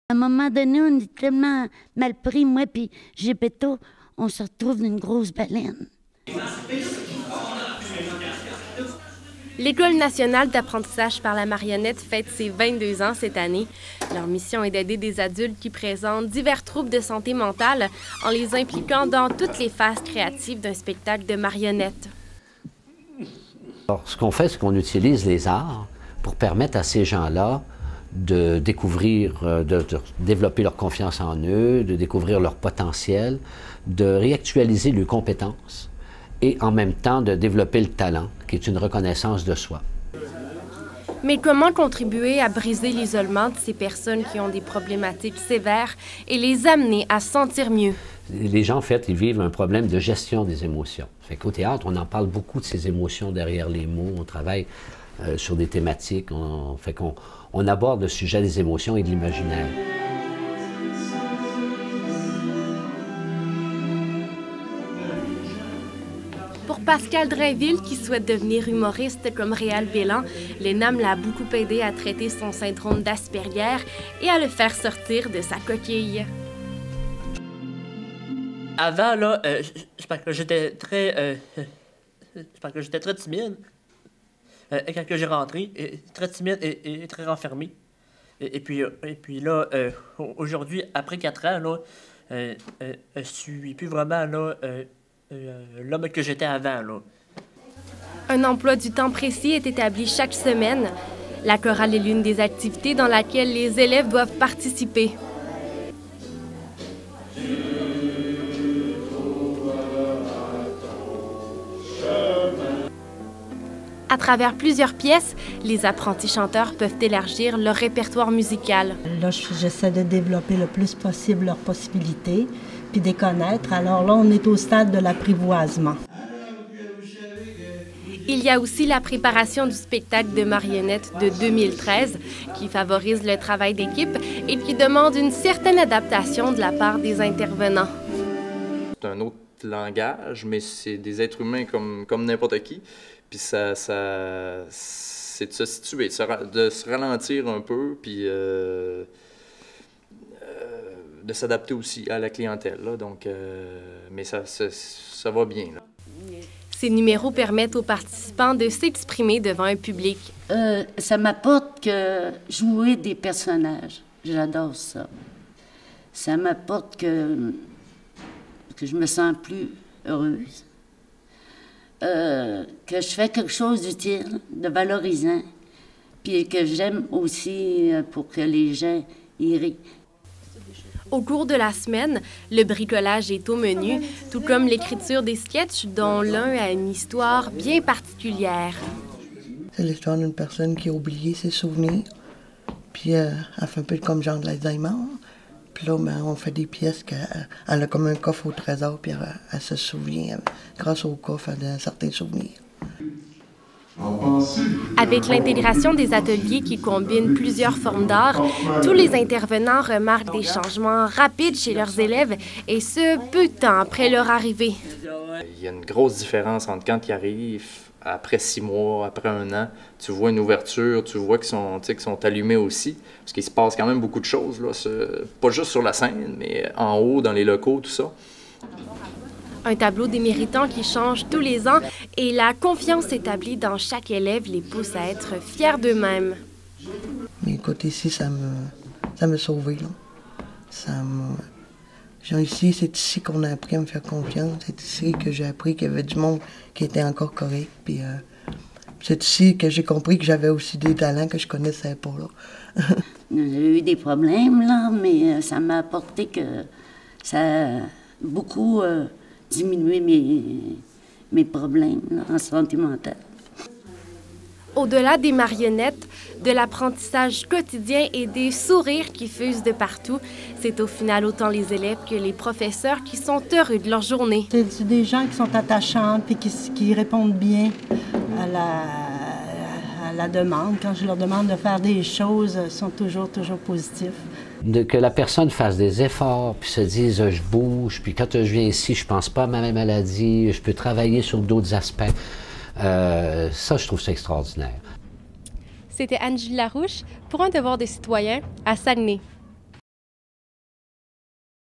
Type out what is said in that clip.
À un moment donné, on est tellement mal pris, moi puis Gepetto, on se retrouve d'une grosse baleine. L'École nationale d'apprentissage par la marionnette fête ses 22 ans cette année. Leur mission est d'aider des adultes qui présentent divers troubles de santé mentale en les impliquant dans toutes les phases créatives d'un spectacle de marionnettes. Alors, ce qu'on fait, c'est qu'on utilise les arts pour permettre à ces gens-là de découvrir, de développer leur confiance en eux, de découvrir leur potentiel, de réactualiser leurs compétences et en même temps de développer le talent, qui est une reconnaissance de soi. Mais comment contribuer à briser l'isolement de ces personnes qui ont des problématiques sévères et les amener à se sentir mieux? Les gens, en fait, ils vivent un problème de gestion des émotions. Fait qu'au théâtre, on en parle beaucoup de ces émotions derrière les mots. On travaille sur des thématiques. On aborde le sujet des émotions et de l'imaginaire. Pour Pascal Drainville, qui souhaite devenir humoriste comme Réal Bélan, l'ENAM l'a beaucoup aidé à traiter son syndrome d'Asperger et à le faire sortir de sa coquille. Avant, là, je pense que j'étais très timide. Quand j'ai rentré, très timide et très renfermé. Et puis là, aujourd'hui, après 4 ans, là, je suis plus vraiment là, l'homme que j'étais avant, là. Un emploi du temps précis est établi chaque semaine. La chorale est l'une des activités dans laquelle les élèves doivent participer. À travers plusieurs pièces, les apprentis chanteurs peuvent élargir leur répertoire musical. Là, j'essaie de développer le plus possible leurs possibilités, puis de les connaître. Alors là, on est au stade de l'apprivoisement. Il y a aussi la préparation du spectacle de marionnettes de 2013, qui favorise le travail d'équipe et qui demande une certaine adaptation de la part des intervenants. C'est un autre langage, mais c'est des êtres humains comme n'importe qui. Puis c'est de se situer, de se ralentir un peu, puis de s'adapter aussi à la clientèle. Là. Donc, mais ça va bien. Là. Ces numéros permettent aux participants de s'exprimer devant un public. Ça m'apporte que jouer des personnages. J'adore ça. Ça m'apporte que je me sens plus heureuse. Que je fais quelque chose d'utile, de valorisant, puis que j'aime aussi pour que les gens y rient. Au cours de la semaine, le bricolage est au menu, tout comme l'écriture des sketchs dont l'un a une histoire bien particulière. C'est l'histoire d'une personne qui a oublié ses souvenirs, puis elle fait un peu comme genre de l'Alzheimer. Puis là, ben, on fait des pièces qu'elle a comme un coffre au trésor, puis elle se souvient, grâce au coffre, de certains souvenirs. Avec l'intégration des ateliers qui combinent plusieurs formes d'art, tous les intervenants remarquent des changements rapides chez leurs élèves, et ce, peu de temps après leur arrivée. Il y a une grosse différence entre quand ils arrivent, après 6 mois, après 1 an, tu vois une ouverture, tu vois qu'ils sont allumés aussi, parce qu'il se passe quand même beaucoup de choses, là, pas juste sur la scène, mais en haut, dans les locaux, tout ça. Un tableau des méritants qui change tous les ans et la confiance établie dans chaque élève les pousse à être fiers d'eux-mêmes. Mais écoute, ici, ça m'a sauvé, là. Genre ici, c'est ici qu'on a appris à me faire confiance. C'est ici que j'ai appris qu'il y avait du monde qui était encore correct. Puis c'est ici que j'ai compris que j'avais aussi des talents que je connaissais pas, là. J'ai eu des problèmes, là, mais ça m'a apporté que ça a beaucoup diminué mes problèmes là, en santé mentale. Au-delà des marionnettes, de l'apprentissage quotidien et des sourires qui fusent de partout, c'est au final autant les élèves que les professeurs qui sont heureux de leur journée. C'est des gens qui sont attachants et qui répondent bien à la demande. Quand je leur demande de faire des choses, ils sont toujours positifs. Que la personne fasse des efforts, puis se dise « je bouge », puis quand je viens ici, je pense pas à ma maladie, je peux travailler sur d'autres aspects. Ça, je trouve ça extraordinaire. C'était Angie Larouche pour Un devoir de citoyen à Saguenay.